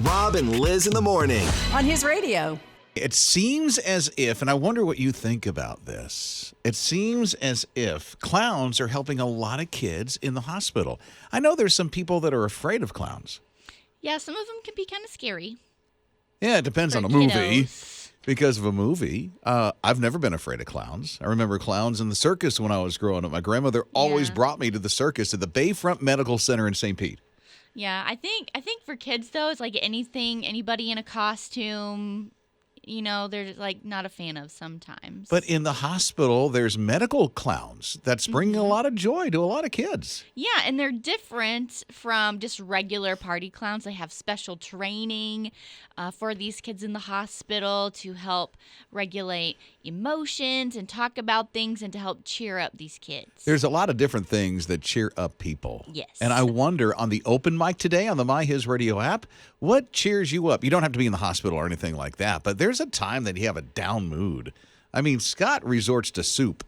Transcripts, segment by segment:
Rob and Liz in the morning. On his radio. It seems as if, and I wonder what you think about this, it seems as if clowns are helping a lot of kids in the hospital. I know there's some people that are afraid of clowns. Yeah, some of them can be kind of scary. Yeah, it depends on a movie. Because of a movie. I've never been afraid of clowns. I remember clowns in the circus when I was growing up. My grandmother always brought me to the circus at the Bayfront Medical Center in St. Pete. Yeah, I think for kids, though, it's like anybody in a costume, they're like not a fan of sometimes. But in the hospital, there's medical clowns that's bringing a lot of joy to a lot of kids. Yeah, and they're different from just regular party clowns. They have special training for these kids in the hospital to help regulate emotions and talk about things and to help cheer up these kids. There's a lot of different things that cheer up people. Yes. And I wonder, on the open mic today on the My HISRadio app, what cheers you up? You don't have to be in the hospital or anything like that, but there's a time that you have a down mood. I mean, Scott resorts to soup.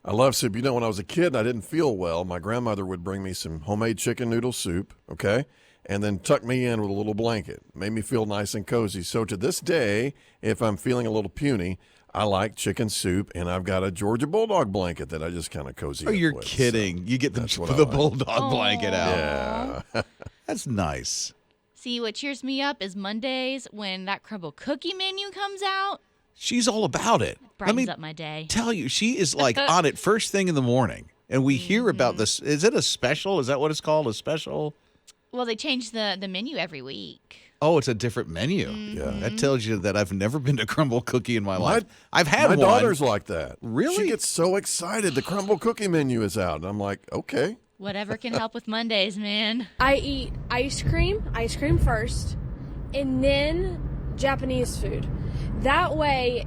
I love soup. When I was a kid and I didn't feel well, my grandmother would bring me some homemade chicken noodle soup, okay, and then tuck me in with a little blanket. Made me feel nice and cozy. So to this day, if I'm feeling a little puny, I like chicken soup, and I've got a Georgia Bulldog blanket that I just kind of cozy up with. Oh, you're kidding. So you get the Bulldog blanket out. Yeah. That's nice. See, what cheers me up is Mondays when that crumble cookie menu comes out. She's all about it. Brightens up my day. Tell you, she is like on it first thing in the morning. And we hear about this. Is it a special? Is that what it's called? A special? Well, they change the menu every week. Oh, it's a different menu. Yeah. That tells you that I've never been to crumble cookie in my life. I've had one. My daughter's like that. Really? She gets so excited. The crumble cookie menu is out. And I'm like, okay. Whatever can help with Mondays, man. I eat ice cream first, and then Japanese food. That way,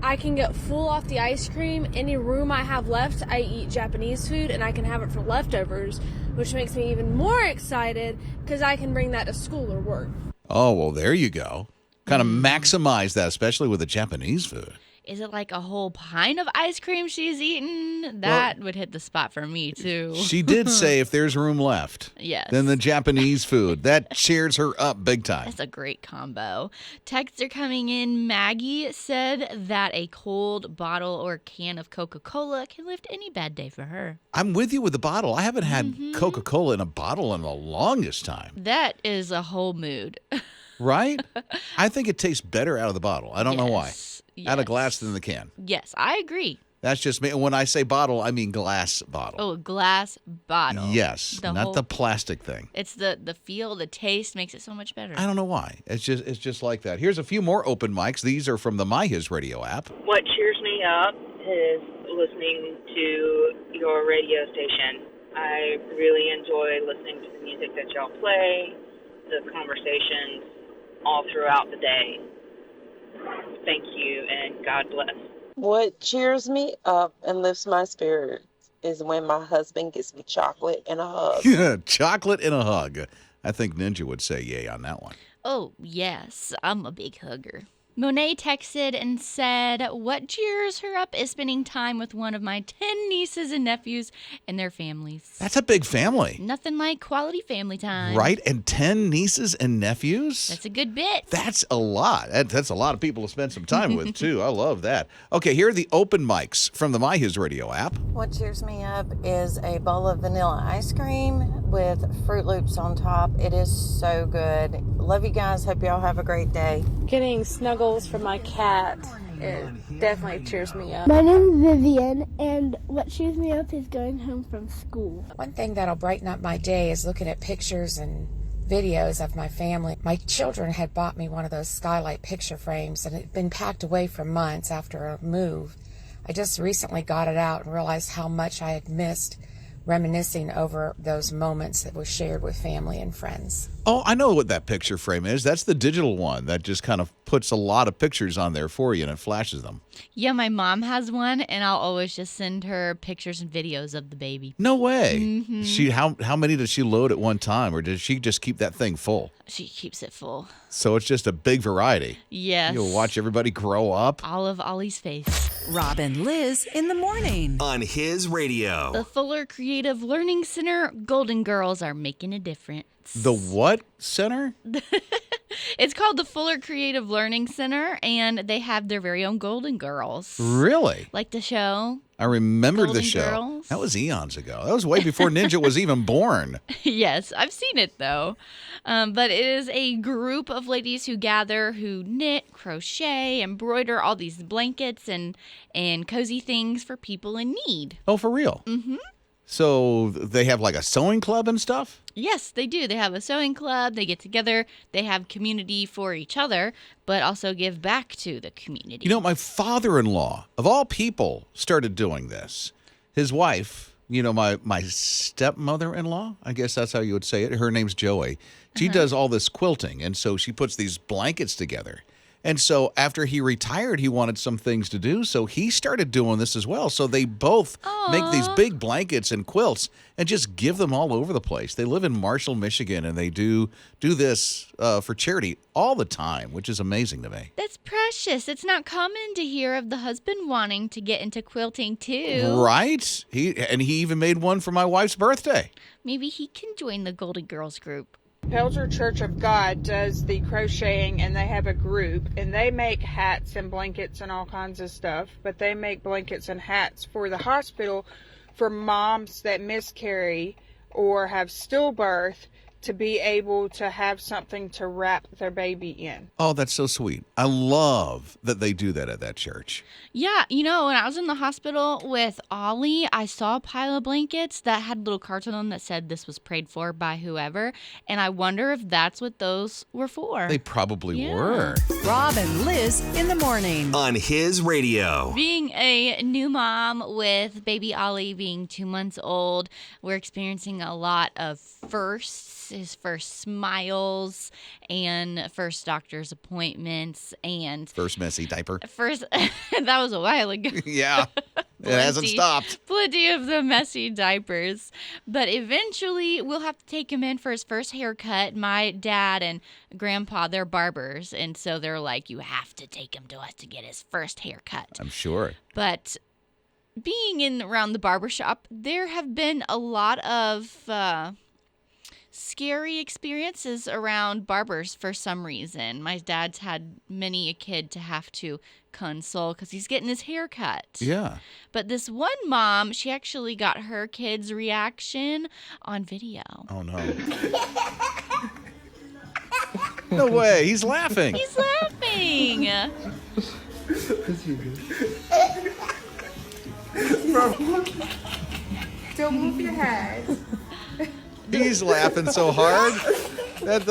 I can get full off the ice cream. Any room I have left, I eat Japanese food, and I can have it for leftovers, which makes me even more excited because I can bring that to school or work. Oh, well, there you go. Kind of maximize that, especially with the Japanese food. Is it like a whole pint of ice cream she's eaten? That would hit the spot for me, too. She did say if there's room left, yes, then the Japanese food. That cheers her up big time. That's a great combo. Texts are coming in. Maggie said that a cold bottle or can of Coca-Cola can lift any bad day for her. I'm with you with the bottle. I haven't had Coca-Cola in a bottle in the longest time. That is a whole mood. Right? I think it tastes better out of the bottle. I don't know why. Yes. Out of glass than the can. Yes, I agree. That's just me. And when I say bottle, I mean glass bottle. Oh, a glass bottle. Yes, not the plastic thing. It's the feel, the taste makes it so much better. I don't know why. It's just like that. Here's a few more open mics. These are from the My HISRadio app. What cheers me up is listening to your radio station. I really enjoy listening to the music that y'all play, the conversations all throughout the day. Thank you, and God bless. What cheers me up and lifts my spirits is when my husband gives me chocolate and a hug. Yeah, chocolate and a hug. I think Ninja would say yay on that one. Oh, yes. I'm a big hugger. Monet texted and said, what cheers her up is spending time with one of my 10 nieces and nephews and their families. That's a big family. Nothing like quality family time. Right? And 10 nieces and nephews? That's a good bit. That's a lot. That's a lot of people to spend some time with, too. I love that. Okay, here are the open mics from the My HISRadio app. What cheers me up is a bowl of vanilla ice cream with Fruit Loops on top. It is so good. Love you guys. Hope y'all have a great day. Getting snuggles from my cat, it definitely cheers me up. My name's Vivian, and what cheers me up is going home from school. One thing that'll brighten up my day is looking at pictures and videos of my family. My children had bought me one of those skylight picture frames, and it had been packed away for months after a move. I just recently got it out and realized how much I had missed reminiscing over those moments that were shared with family and friends. Oh, I know what that picture frame is. That's the digital one that just kind of puts a lot of pictures on there for you and it flashes them. Yeah, my mom has one, and I'll always just send her pictures and videos of the baby. No way. Mm-hmm. How many does she load at one time, or does she just keep that thing full? She keeps it full. So it's just a big variety. Yes. You'll watch everybody grow up. All of Ollie's face. Rob and Liz in the morning. On his radio. The Fuller Creative Learning Center Golden Girls are making a difference. hats. The what center? It's called the Fuller Creative Learning Center, and they have their very own Golden Girls. Really? Like the show. I remembered the Golden show. Girls. That was eons ago. That was way before Ninja was even born. Yes, I've seen it though. But it is a group of ladies who gather, who knit, crochet, embroider all these blankets and cozy things for people in need. Oh, for real? Mm-hmm. So they have like a sewing club and stuff? Yes, they do. They have a sewing club. They get together. They have community for each other, but also give back to the community. You know, my father-in-law, of all people, started doing this. His wife, you know, my stepmother-in-law, I guess that's how you would say it. Her name's Joey. She does all this quilting, and so she puts these blankets together. And so after he retired, he wanted some things to do, so he started doing this as well. So they both make these big blankets and quilts and just give them all over the place. They live in Marshall, Michigan, and they do this for charity all the time, which is amazing to me. That's precious. It's not common to hear of the husband wanting to get into quilting too. Right? He even made one for my wife's birthday. Maybe he can join the Golden Girls group. Pelzer Church of God does the crocheting, and they have a group, and they make hats and blankets and all kinds of stuff, but they make blankets and hats for the hospital for moms that miscarry or have stillbirth to be able to have something to wrap their baby in. Oh, that's so sweet. I love that they do that at that church. Yeah, you know, when I was in the hospital with Ollie, I saw a pile of blankets that had little cards on them that said this was prayed for by whoever, and I wonder if that's what those were for. They probably were. Rob and Liz in the morning. On His Radio. Being a new mom with baby Ollie being 2 months old, we're experiencing a lot of firsts. His first smiles and first doctor's appointments and First messy diaper. That was a while ago. Yeah. It hasn't stopped. Plenty of the messy diapers. But eventually we'll have to take him in for his first haircut. My dad and grandpa, they're barbers. And so they're like, you have to take him to us to get his first haircut. I'm sure. But being around the barbershop, there have been a lot of scary experiences around barbers for some reason. My dad's had many a kid to have to console because he's getting his hair cut. Yeah. But this one mom, she actually got her kid's reaction on video. Oh, no. No way. He's laughing. He's laughing. Don't move your head. He's laughing so hard that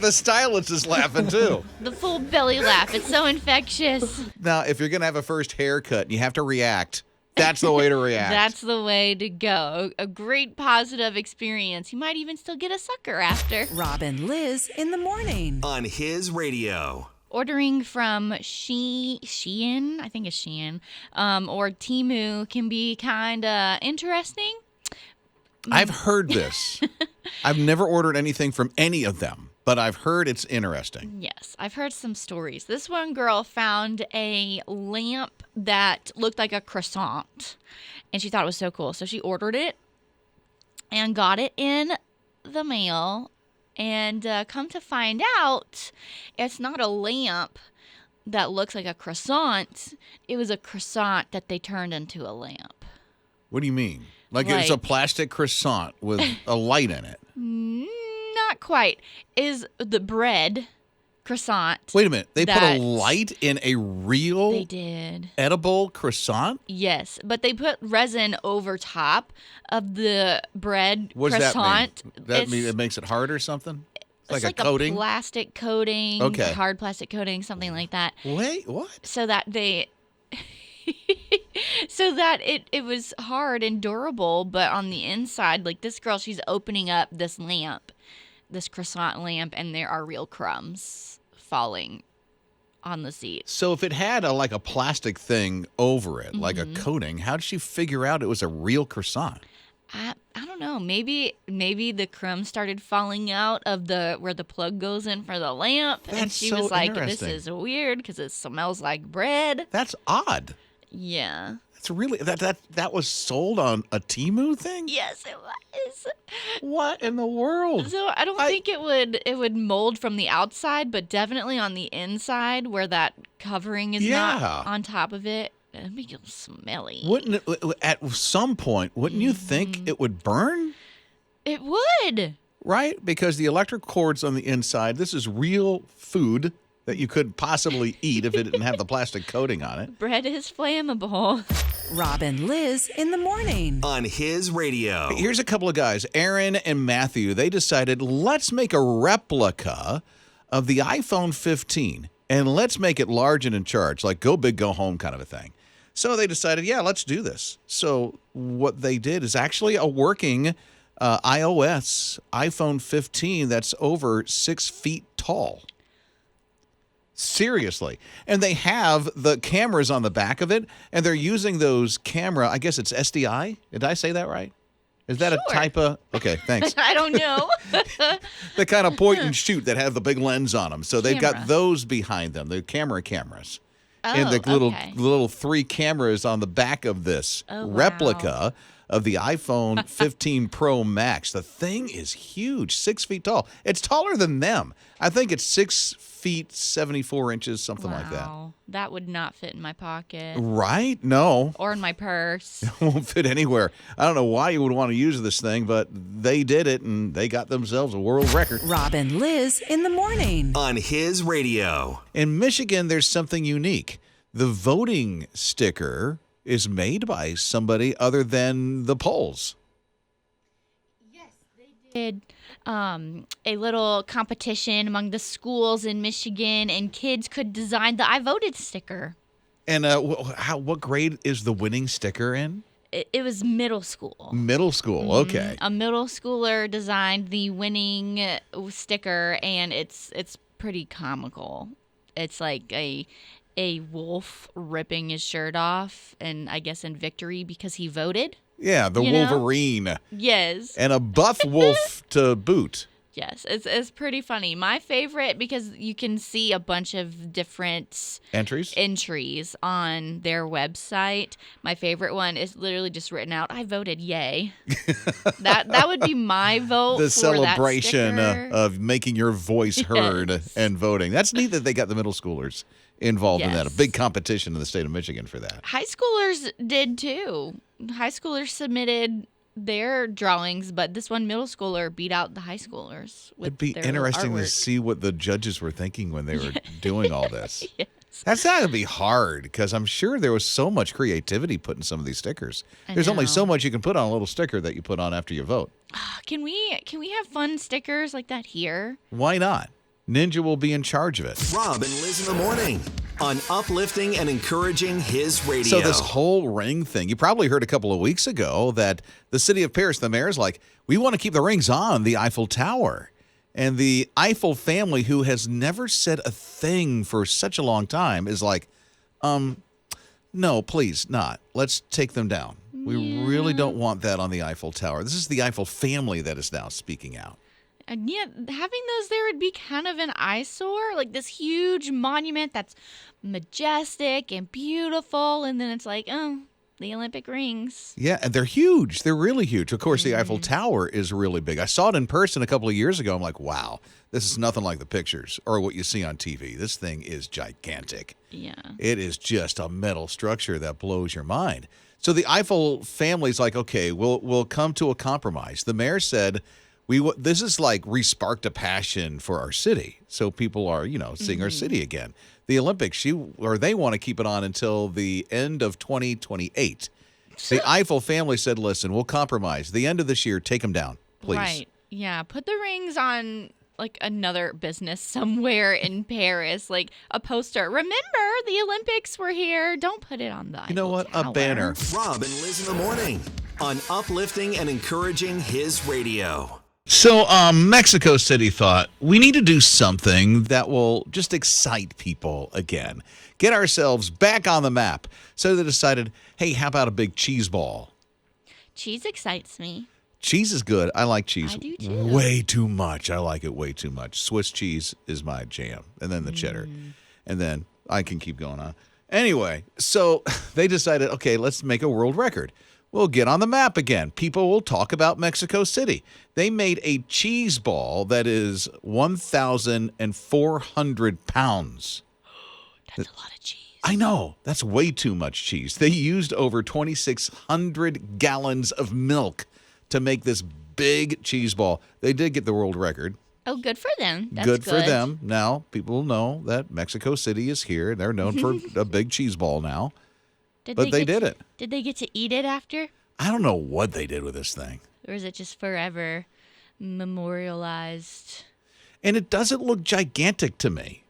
the stylist is laughing too. The full belly laugh. It's so infectious. Now, if you're going to have a first haircut and you have to react, that's the way to react. That's the way to go. A great positive experience. You might even still get a sucker after. Rob and Liz in the morning. On His Radio. Ordering from Shein, I think it's Shein, or Temu can be kind of interesting. I've heard this. I've never ordered anything from any of them, but I've heard it's interesting. Yes, I've heard some stories. This one girl found a lamp that looked like a croissant, and she thought it was so cool. So she ordered it and got it in the mail, and come to find out, it's not a lamp that looks like a croissant. It was a croissant that they turned into a lamp. What do you mean? Like it's a plastic croissant with a light in it? Not quite. Is the bread croissant. Wait a minute. They put a light in a real They did. edible croissant? Yes, but they put resin over top of the bread croissant. That mean it makes it hard or something? It's like a coating? A plastic coating. Okay. Hard plastic coating, something like that. Wait, what? So that they... so that it was hard and durable, but on the inside, like this girl, she's opening up this lamp, this croissant lamp, and there are real crumbs falling on the seat. So if it had a plastic thing over it, like a coating, how did she figure out it was a real croissant? I don't know. Maybe the crumbs started falling out of where the plug goes in for the lamp, and she was like, "This is weird because it smells like bread." That's odd. Yeah. That's really that was sold on a Temu thing? Yes, it was. What in the world? So I don't think it would mold from the outside, but definitely on the inside where that covering is not on top of it. It'd make it smelly. Wouldn't it, at some point, wouldn't you think it would burn? It would. Right? Because the electric cords on the inside, this is real food that you could possibly eat if it didn't have the plastic coating on it. Bread is flammable. Rob and Lizz in the morning. On his radio. Here's a couple of guys, Aaron and Matthew. They decided, let's make a replica of the iPhone 15, and let's make it large and in charge, like go big, go home kind of a thing. So they decided, yeah, let's do this. So what they did is actually a working iOS iPhone 15 that's over 6 feet tall. Seriously. And they have the cameras on the back of it, and they're using those camera, I guess it's SDI? Did I say that right? Is that a type of... Okay, thanks. I don't know. The kind of point and shoot that have the big lens on them. So they've got those behind them, the cameras. And the little 3 cameras on the back of this replica of the iPhone 15 Pro Max. The thing is huge, 6 feet tall. It's taller than them. I think it's 6 feet, 74 inches, something like that. That would not fit in my pocket. Right? No. Or in my purse. It won't fit anywhere. I don't know why you would want to use this thing, but they did it, and they got themselves a world record. Rob and Lizz in the morning. On his radio. In Michigan, there's something unique. The voting sticker is made by somebody other than the polls. Yes, they did a little competition among the schools in Michigan, and kids could design the I voted sticker. And what grade is the winning sticker in? It was middle school. Middle school, okay. A middle schooler designed the winning sticker, and it's pretty comical. It's like a wolf ripping his shirt off, and I guess in victory because he voted. Yeah, the Wolverine. Yes. And a buff wolf to boot. Yes, it's pretty funny. My favorite, because you can see a bunch of different entries on their website. My favorite one is literally just written out, I voted yay. that would be my vote. The for celebration that sticker. of making your voice heard and voting. That's neat that they got the middle schoolers involved in that. A big competition in the state of Michigan for that. High schoolers did too. High schoolers submitted their drawings, but this one middle schooler beat out the high schoolers. It'd be interesting to see what the judges were thinking when they were doing all this. Yes. That's not going to be hard, because I'm sure there was so much creativity put in some of these stickers. There's only so much you can put on a little sticker that you put on after you vote. Can we have fun stickers like that here? Why not? Ninja will be in charge of it. Rob and Lizz in the morning on uplifting and encouraging his radio. So this whole ring thing, you probably heard a couple of weeks ago that the city of Paris, the mayor's like, we want to keep the rings on the Eiffel Tower. And the Eiffel family, who has never said a thing for such a long time, is like, no, please not. Let's take them down. We really don't want that on the Eiffel Tower. This is the Eiffel family that is now speaking out. And yeah, having those there would be kind of an eyesore, like this huge monument that's majestic and beautiful, and then it's like, oh, the Olympic rings. Yeah, and they're huge. They're really huge. Of course, the Eiffel Tower is really big. I saw it in person a couple of years ago. I'm like, wow, this is nothing like the pictures or what you see on TV. This thing is gigantic. Yeah. It is just a metal structure that blows your mind. So the Eiffel family's like, okay, we'll come to a compromise. The mayor said, this is like re-sparked a passion for our city. So people are, seeing our city again. The Olympics, they want to keep it on until the end of 2028. The Eiffel family said, listen, we'll compromise. The end of this year, take them down, please. Right. Yeah. Put the rings on like another business somewhere in Paris, like a poster. Remember, the Olympics were here. Don't put it on the Eiffel You know what? Tower. A banner. Rob and Lizz in the morning on uplifting and encouraging his radio. So Mexico City thought, we need to do something that will just excite people again. Get ourselves back on the map. So they decided, hey, how about a big cheese ball? Cheese excites me. Cheese is good. I like cheese I do too. way too much. I like it way too much. Swiss cheese is my jam. And then the cheddar. And then I can keep going on. Anyway, so they decided, okay, let's make a world record. We'll get on the map again. People will talk about Mexico City. They made a cheese ball that is 1,400 pounds. That's a lot of cheese. I know. That's way too much cheese. They used over 2,600 gallons of milk to make this big cheese ball. They did get the world record. Oh, good for them. That's good for them. Now, people know that Mexico City is here. They're known for a big cheese ball now. But they did it. Did they get to eat it after? I don't know what they did with this thing. Or is it just forever memorialized? And it doesn't look gigantic to me.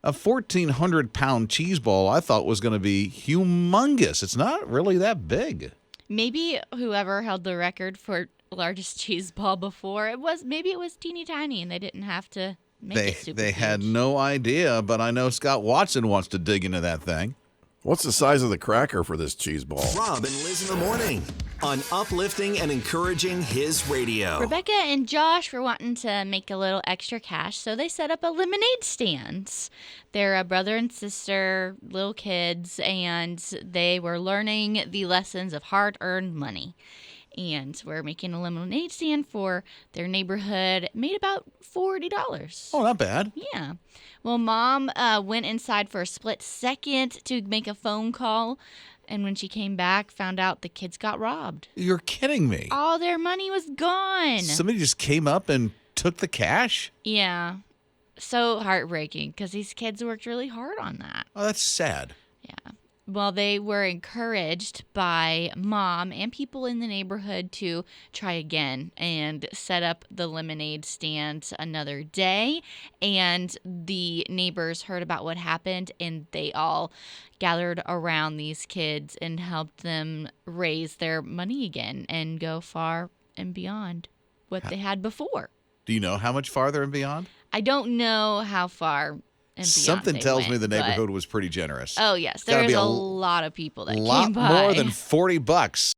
A 1,400-pound cheese ball I thought was going to be humongous. It's not really that big. Maybe whoever held the record for largest cheese ball before, maybe it was teeny tiny and they didn't have to make it super They huge. had no idea, but I know Scott Watson wants to dig into that thing. What's the size of the cracker for this cheese ball? Rob and Liz in the morning on uplifting and encouraging his radio. Rebecca and Josh were wanting to make a little extra cash, so they set up a lemonade stand. They're a brother and sister, little kids, and they were learning the lessons of hard-earned money. And we're making a lemonade stand for their neighborhood. Made about $40. Oh, not bad. Yeah. Well, Mom went inside for a split second to make a phone call. And when she came back, found out the kids got robbed. You're kidding me. All their money was gone. Somebody just came up and took the cash? Yeah. So heartbreaking because these kids worked really hard on that. Oh, that's sad. Yeah. Well, they were encouraged by Mom and people in the neighborhood to try again and set up the lemonade stand another day. And the neighbors heard about what happened, and they all gathered around these kids and helped them raise their money again and go far and beyond what they had before. Do you know how much farther and beyond? I don't know how far and beyond Something they tells went, me the but- neighborhood was pretty generous. Oh, yes. Gotta There's be a lot of people that lot came by. more than $40.